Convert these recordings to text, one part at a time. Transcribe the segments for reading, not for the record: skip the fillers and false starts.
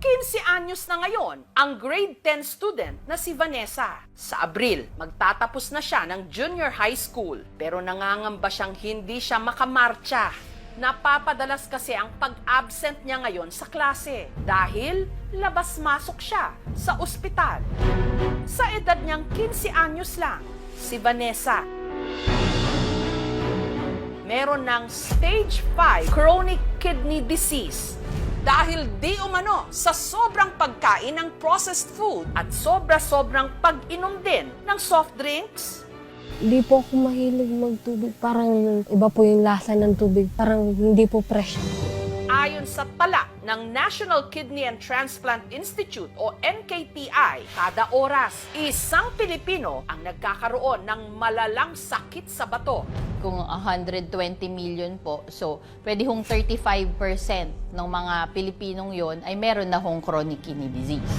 15 anyos na ngayon ang grade 10 student na si Vanessa. Sa Abril, magtatapos na siya ng junior high school pero nangangamba siyang hindi siya makamarcha. Napapadalas kasi ang pag-absent niya ngayon sa klase dahil labas-masok siya sa ospital. Sa edad niyang 15 anyos lang, si Vanessa meron ng stage 5 chronic kidney disease dahil di umano sa sobrang pagkain ng processed food at sobra-sobrang pag-inom din ng soft drinks. Hindi po ako mahilig magtubig. Parang iba po yung lasa ng tubig. Parang hindi po fresh. Ayon sa tala ng National Kidney and Transplant Institute o NKTI, kada oras, isang Pilipino ang nagkakaroon ng malalang sakit sa bato. Kung 120 million po, so pwede hong 35% ng mga Pilipinong yon ay meron na hong chronic kidney disease.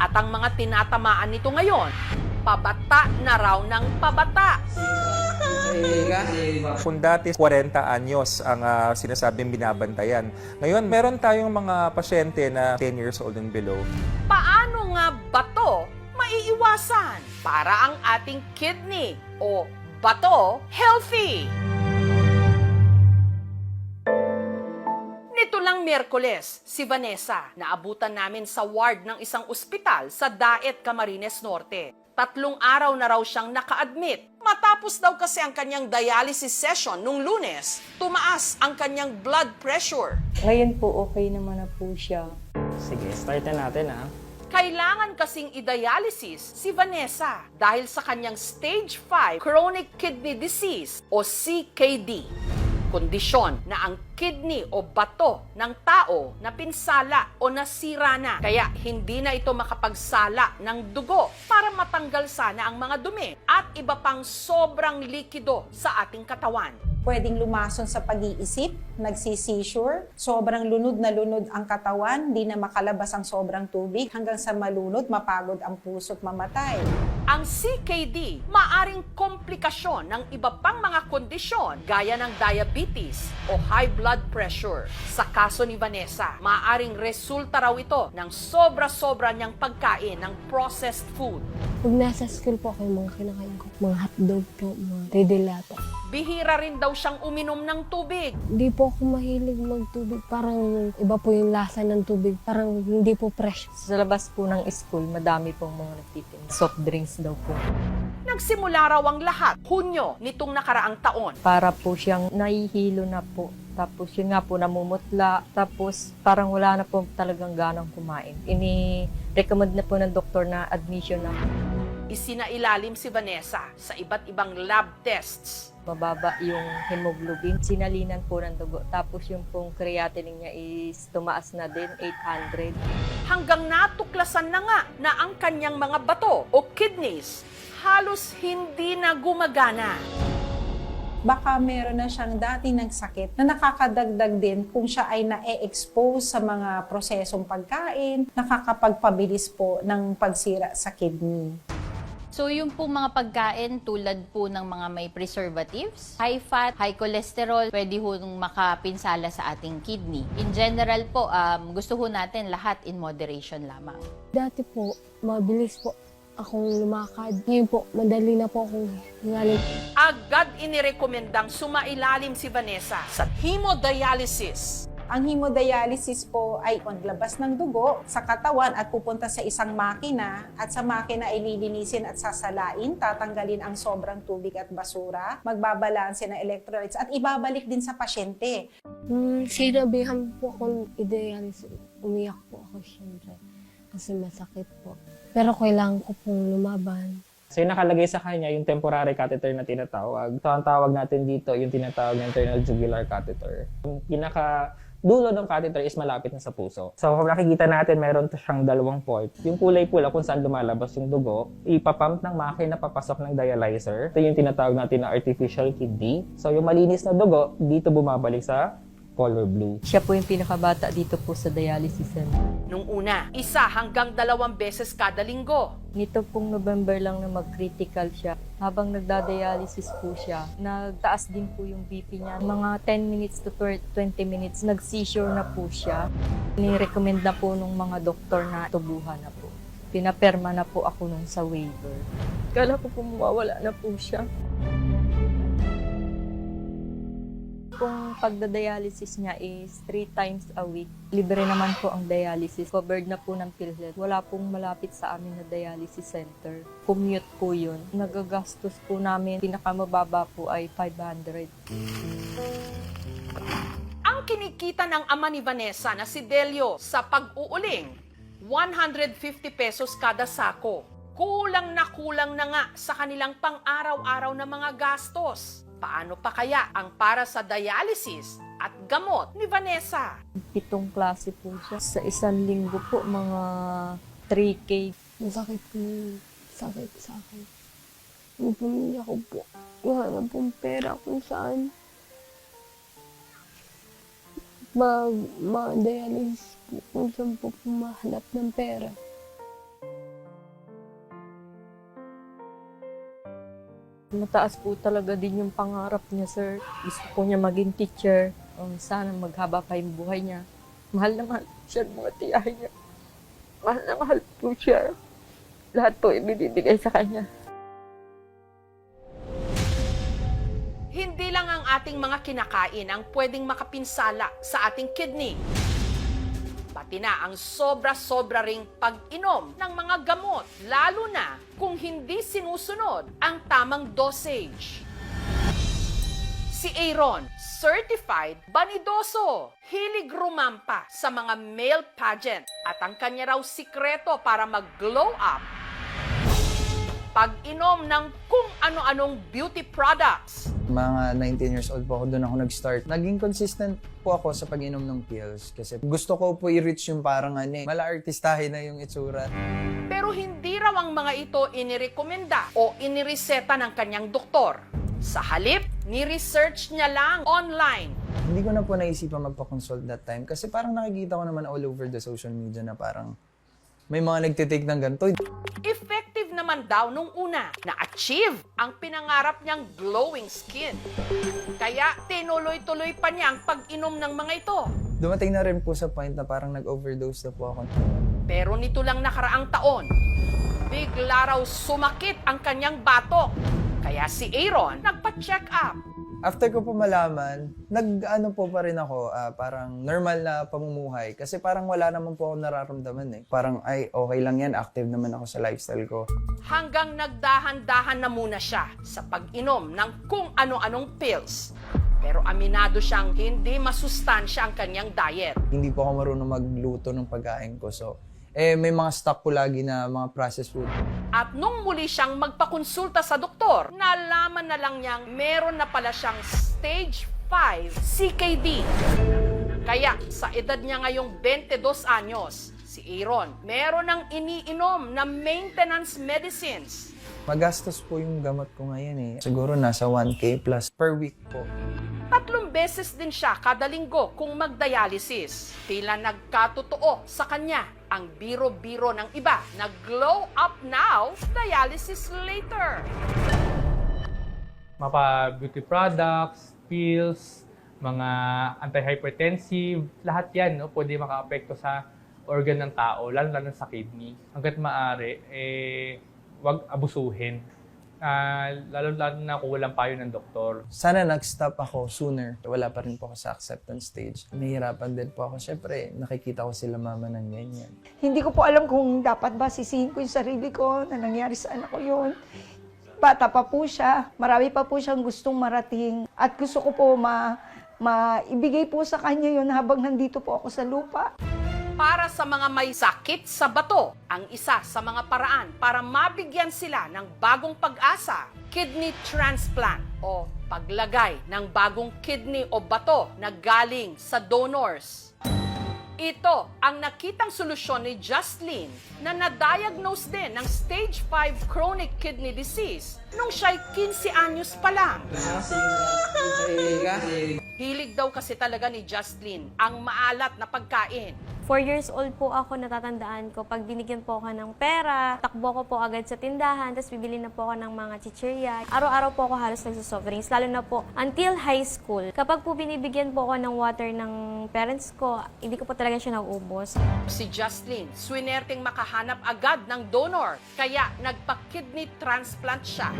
At ang mga tinatamaan nito ngayon, pabata na raw ng pabata. Kung dati 40 anyos ang sinasabing binabantayan, ngayon meron tayong mga pasyente na 10 years old and below. Paano nga bato maiiwasan para ang ating kidney o bato healthy? Nito lang Miyerkules, si Vanessa naabutan namin sa ward ng isang ospital sa Daet, Camarines Norte. 3 araw na raw siyang naka-admit. Matapos daw kasi ang kanyang dialysis session nung Lunes, tumaas ang kanyang blood pressure. Ngayon po, okay naman na po siya. Sige, start na natin ha. Kailangan kasing i-dialysis si Vanessa dahil sa kanyang stage 5 chronic kidney disease o CKD. Kondisyon na ang kidney o bato ng tao na pinsala o nasira na. Kaya hindi na ito makapagsala ng dugo para matanggal sana ang mga dumi at iba pang sobrang likido sa ating katawan. Pwedeng lumason sa pag-iisip, nagsi-seizure, sobrang lunod na lunod ang katawan, di na makalabas ang sobrang tubig, hanggang sa malunod, mapagod ang puso't mamatay. Ang CKD, maaring komplikasyon ng iba pang mga kondisyon gaya ng diabetes o high blood pressure. Sa kaso ni Vanessa, maaring resulta raw ito ng sobra-sobra niyang pagkain ng processed food. Pag nasa school po ako, yung mga kinakain ko, mga hotdog po, mga redilata. Bihira rin daw siyang uminom ng tubig. Hindi po ako mahilig magtubig. Parang iba po yung lasa ng tubig. Parang hindi po fresh. Sa labas po ng school, madami pong mga nagtitinda. Soft drinks daw po. Nagsimula raw ang lahat, Hunyo nitong nakaraang taon. Para po siyang nahihilo na po. Tapos yun nga po, namumutla. Tapos parang wala na po talagang ganang kumain. Ini-recommend na po ng doktor na admission na Isinailalim si Vanessa sa iba't ibang lab tests. mababa yung hemoglobin. Sinalinan po ng dugo. Tapos yung pong creatinine niya is tumaas na din, 800. Hanggang natuklasan na nga na ang kanyang mga bato o kidneys halos hindi na gumagana. Baka meron na siyang dati ng sakit na nakakadagdag din kung siya ay na-expose sa mga prosesong pagkain, nakakapagpabilis po ng pagsira sa kidney. So yung po mga pagkain tulad po ng mga may preservatives, high fat, high cholesterol, pwede ho makapinsala sa ating kidney. In general po, gusto ho natin lahat in moderation lamang. Dati po, mabilis po akong lumakad. Ngayon po, madali na po akong hingalin. Agad inirekomendang sumailalim si Vanessa sa hemodialysis. Ang hemodialysis po ay paglabas ng dugo sa katawan at pupunta sa isang makina at sa makina ay lilinisin at sasalain, tatanggalin ang sobrang tubig at basura, magbabalanse ng electrolytes at ibabalik din sa pasyente. Sinabihan po akong i-dialysis. Umiyak po ako siyempre kasi masakit po. Pero kailangan ko pong lumaban. So yung nakalagay sa kanya, yung temporary catheter na tinatawag. So ang tawag natin dito, yung tinatawag na internal jugular catheter. Yung pinaka-dulo ng catheter is malapit na sa puso. So kung nakikita natin, meron siyang dalawang port. Yung kulay pula kung saan lumalabas yung dugo, ipapump ng makina papasok ng dialyzer. Ito yung tinatawag natin na artificial kidney. So yung malinis na dugo, dito bumabalik sa color blue. Siya po yung pinakabata dito po sa dialysis center. Nung una, 1 hanggang 2 beses kada linggo. Nito pong November lang na mag-critical siya. Habang nagda-dialysis po siya, nagtaas din po yung BP niya. Mga 10 minutes to 20 minutes, nag-seizure na po siya. Ni-recommend na po nung mga doktor na tubuhan na po. Pinaperma na po ako nung sa waiver. Kala ko po mawawala na po siya. Kung pagda-dialysis niya is 3 times a week, libre naman po ang dialysis. Covered na po ng PhilHealth. Wala pong malapit sa amin na dialysis center. Commute po yun. Nagagastos po namin, pinakamababa po ay 500. Ang kinikita ng ama ni Vanessa na si Delio sa pag-uuling, 150 pesos kada sako. Kulang na nga sa kanilang pang-araw-araw na mga gastos. Paano pa kaya ang para sa dialysis at gamot ni Vanessa? 7 klase po siya. Sa isang linggo po, mga 3K. Masakit po yung sakit sa akin. Yung pamilya ko po, wala na pong pera kung saan. Mag-dialysis po kung saan po mahanap ng pera. Mataas po talaga din yung pangarap niya, sir. Gusto po niya maging teacher. Sana maghaba pa yung buhay niya. Mahal na mahal siya ng mga tiyahin niya. Mahal na mahal po siya. Lahat po ibinibigay sa kanya. Hindi lang ang ating mga kinakain ang pwedeng makapinsala sa ating kidney. Pati na ang sobra-sobra ring pag-inom ng mga gamot, lalo na kung hindi sinusunod ang tamang dosage. Si Aaron, certified banidoso, hilig rumampa sa mga male pageant at ang kanya raw sikreto para mag-glow up, pag-inom ng kung ano-anong beauty products. Mga 19 years old po ako, doon ako nag-start. Naging consistent po ako sa pag-inom ng pills kasi gusto ko po i-reach yung parang mala-artistahin na yung itsura. Pero hindi raw ang mga ito inirekomenda o inireseta ng kanyang doktor. Sa halip, ni-research niya lang online. Hindi ko na po naisipan magpa-consult that time kasi parang nakikita ko naman all over the social media na parang may mga nagtitake ng ganito. Effective naman daw nung una na-achieve ang pinangarap niyang glowing skin. Kaya tinuloy-tuloy pa niya ang pag-inom ng mga ito. Dumating na rin po sa point na parang nag-overdose na po ako. Pero nito lang nakaraang taon, bigla raw sumakit ang kanyang batok. Kaya si Aaron nagpa-check up. After ko po malaman, nag-ano po pa rin ako, parang normal na pamumuhay. Kasi parang wala naman po ako nararamdaman eh. Parang, ay, okay lang yan, active naman ako sa lifestyle ko. Hanggang nagdahan-dahan na muna siya sa pag-inom ng kung ano-anong pills. Pero aminado siyang hindi masustansya ang kanyang diet. Hindi po ako marunong magluto ng pagkain ko. So, may mga stock po lagi na mga processed food. At nung muli siyang magpakonsulta sa doktor, nalaman na lang niyang meron na pala siyang stage 5 CKD. Kaya sa edad niya ngayong 22 anyos, si Aaron meron ng iniinom na maintenance medicines. Magastos po yung gamot ko ngayon eh. Siguro nasa 1K plus per week po. 3 beses din siya kada linggo kung mag-dialysis. Tila nagkatotoo sa kanya ang biro-biro ng iba na glow up now, dialysis later. Mapa beauty products, pills, mga antihypertensive, lahat yan pwede maka-apekto sa organ ng tao, lalo sa kidney. Hanggat maaari, wag abusuhin. Lalo na kung walang payo ng doktor. Sana nag-stop ako sooner. Wala pa rin po ako sa acceptance stage. Nahihirapan din po ako. Siyempre, nakikita ko sila mama ng ganyan. Hindi ko po alam kung dapat ba sisihin ko yung sarili ko na nangyari sa anak ko yun. Bata pa po siya. Marami pa po siyang gustong marating. At gusto ko po maibigay po sa kanya yun habang nandito po ako sa lupa. Para sa mga may sakit sa bato, ang isa sa mga paraan para mabigyan sila ng bagong pag-asa, kidney transplant o paglagay ng bagong kidney o bato na galing sa donors. Ito ang nakitang solusyon ni Justlyn na na-diagnose din ng stage 5 chronic kidney disease nung siya'y 15 anyos pa lang. Hilig daw kasi talaga ni Justlyn ang maalat na pagkain. 4 years old po ako, natatandaan ko. Pag binigyan po ako ng pera, takbo ko po agad sa tindahan, tapos bibili na po ako ng mga chichirya. Araw-araw po ako halos nagsusoft drinks, lalo na po until high school. Kapag po binibigyan po ako ng water ng parents ko, hindi ko po talaga siya nauubos. Si Justlyn, swinerteng makahanap agad ng donor, kaya nagpa-kidney transplant siya.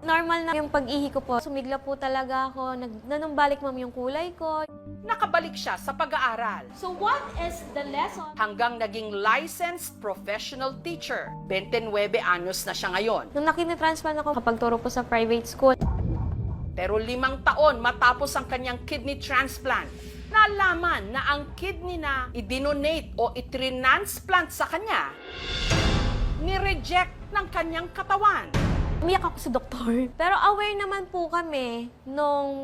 Normal na yung pag-ihi ko po. Sumigla po talaga ako. Nanumbalik ma'am yung kulay ko. Nakabalik siya sa pag-aaral. So what is the lesson? Hanggang naging licensed professional teacher. 29 anyos na siya ngayon. Nung nakini-transplant ako, kapag turo po sa private school, Pero 5 taon matapos ang kanyang kidney transplant, nalaman na ang kidney na idinonate o itrinansplant sa kanya, ni-reject ng kanyang katawan. umiyak ako sa doktor. Pero aware naman po kami nung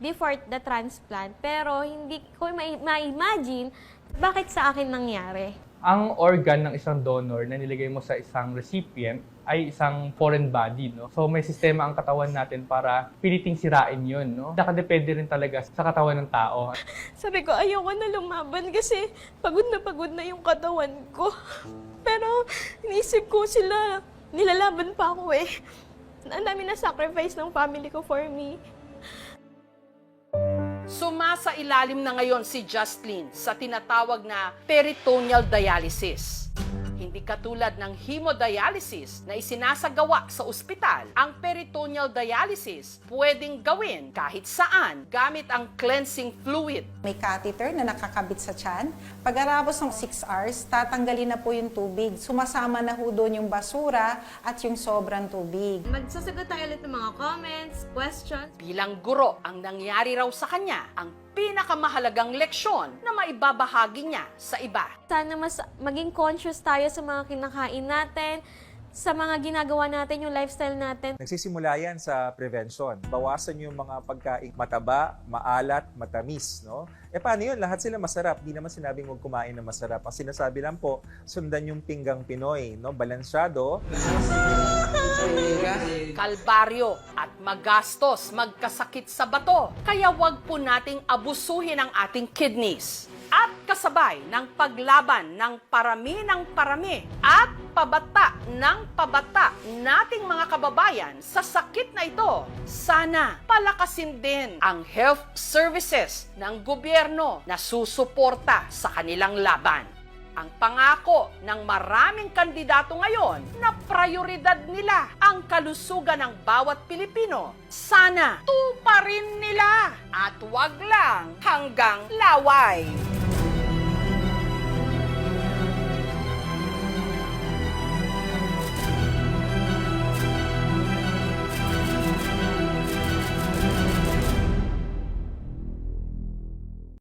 before the transplant. Pero hindi ko ma-imagine bakit sa akin nangyari. Ang organ ng isang donor na nilagay mo sa isang recipient ay isang foreign body, no? So may sistema ang katawan natin para piliting sirain yun, no? Nakadepende rin talaga sa katawan ng tao. Sabi ko, ayoko na lumaban kasi pagod na yung katawan ko. Pero inisip ko sila, nilalaban pa ako eh. Ang dami na sacrifice ng family ko for me. Sumasa ilalim na ngayon si Justlyn sa tinatawag na peritoneal dialysis. Hindi katulad ng hemodialysis na isinasagawa sa ospital, ang peritoneal dialysis pwedeng gawin kahit saan gamit ang cleansing fluid. May catheter na nakakabit sa tiyan. Pagkarapos ng 6 hours, tatanggalin na po yung tubig. Sumasama na ho doon yung basura at yung sobrang tubig. Magsasagot tayo ulit ng mga comments, questions. Bilang guro, ang nangyari raw sa kanya ang pinakamahalagang leksyon na maibabahagi niya sa iba. Sana mas maging conscious tayo sa mga kinakain natin, sa mga ginagawa natin, yung lifestyle natin. Nagsisimula yan sa prevention. Bawasan yung mga pagkain mataba, maalat, matamis, no? Paano yun? Lahat sila masarap. Di naman sinabing huwag kumain na masarap. Ang sinasabi lang po, sundan yung pinggang Pinoy, no? Balansyado. Kalbaryo at magastos, magkasakit sa bato. Kaya wag po nating abusuhin ang ating kidneys. At kasabay ng paglaban ng parami at pabata ng pabata nating mga kababayan sa sakit na ito, sana palakasin din ang health services ng gobyerno na susuporta sa kanilang laban. Ang pangako ng maraming kandidato ngayon na prioridad nila ang kalusugan ng bawat Pilipino, sana tuparin nila at wag lang hanggang laway.